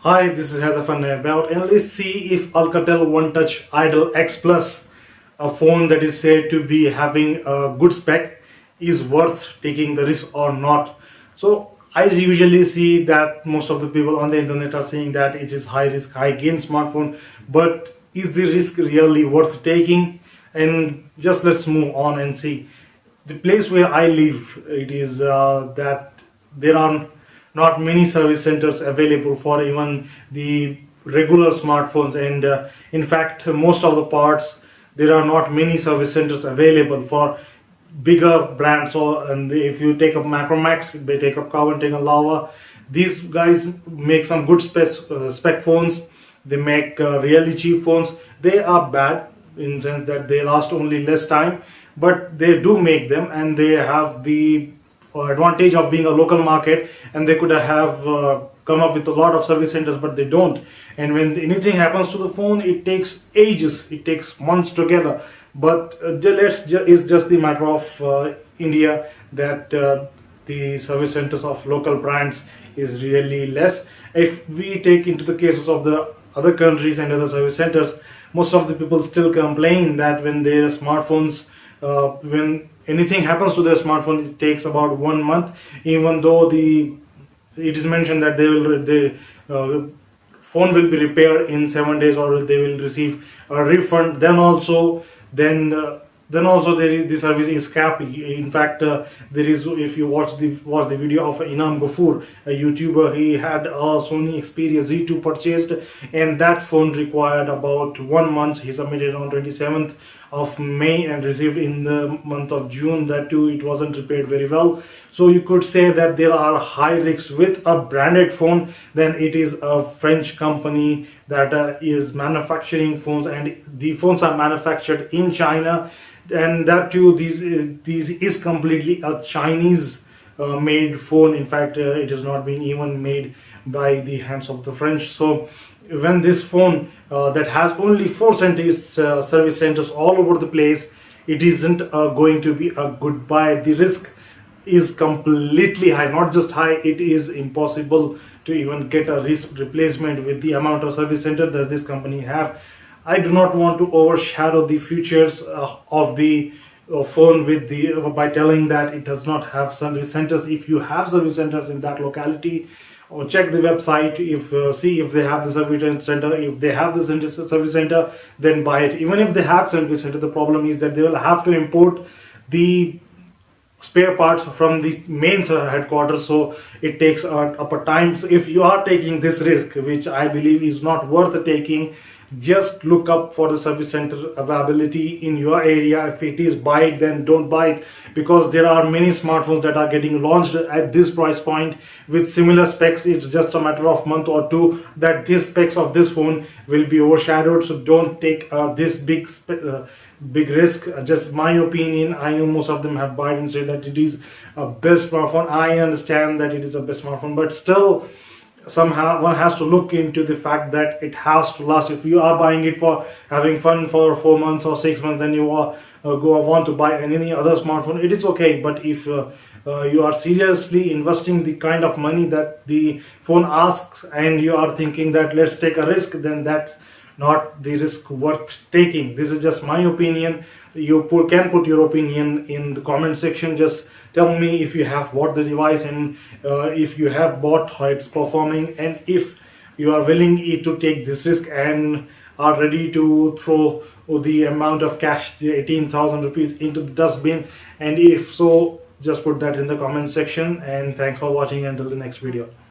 Hi, this is Heather about, and let's see if Alkatel Onetouch Idol X Plus, a phone that is said to be having a good spec, is worth taking the risk or not. So I usually see that most of the people on the internet are saying that it is high risk, high gain smartphone, but is the risk really worth taking? And just let's move on and see. The place where I live, it is that there are not many service centers available for even the regular smartphones, and in fact most of the parts there are not many service centers available for bigger brands. Or and if you take up Macromax, they take up Carbon, take up Lava, these guys make some good spec phones. They make really cheap phones. They are bad in the sense that they last only less time, but they do make them, and they have the advantage of being a local market, and they could have come up with a lot of service centers, but they don't. And when anything happens to the phone, it takes ages, it takes months together. But it's just the matter of India that the service centers of local brands is really less. If we take into the cases of the other countries and other service centers, most of the people still complain that when their smartphones, when anything happens to their smartphone, it takes about 1 month, even though it is mentioned that the phone will be repaired in 7 days, or they will receive a refund. Then then also the service is crappy. In fact, there is, if you watch the video of Inam Ghafoor, a YouTuber, he had a Sony Xperia Z2 purchased, and that phone required about 1 month. He submitted on 27th of May and received in the month of June. That too, it wasn't repaired very well. So you could say that there are high risks with a branded phone. Then it is a French company that is manufacturing phones, and the phones are manufactured in China, and that too, these is completely a Chinese made phone. In fact, it is not being even made by the hands of the French. So when this phone that has only four service centers all over the place, it isn't going to be a good buy. The risk is completely high. Not just high, it is impossible to even get a risk replacement with the amount of service center that this company have. I do not want to overshadow the features of the phone with the by telling that it does not have service centers. If you have service centers in that locality, or check the website, if see if they have the service center. If they have the service center, then buy it. Even if they have service center, the problem is that they will have to import the spare parts from the main headquarters, so it takes up a time. So if you are taking this risk, which I believe is not worth taking, just look up for the service center availability in your area. If it is, buy it, then don't buy it, because there are many smartphones that are getting launched at this price point with similar specs. It's just a matter of month or two that these specs of this phone will be overshadowed. So don't take this big risk. Just my opinion. I know most of them have bought and say that it is a best smartphone. I understand that it is a best smartphone, but still, somehow one has to look into the fact that it has to last. If you are buying it for having fun for 4 months or 6 months, then you are want to buy any other smartphone, it is okay. But if you are seriously investing the kind of money that the phone asks, and you are thinking that let's take a risk, then that's not the risk worth taking. This is just my opinion. You can put your opinion in the comment section. Just tell me if you have bought the device, and if you have bought, how it's performing, and if you are willing to take this risk and are ready to throw the amount of cash, the 18,000 rupees, into the dustbin. And if so, just put that in the comment section. And thanks for watching until the next video.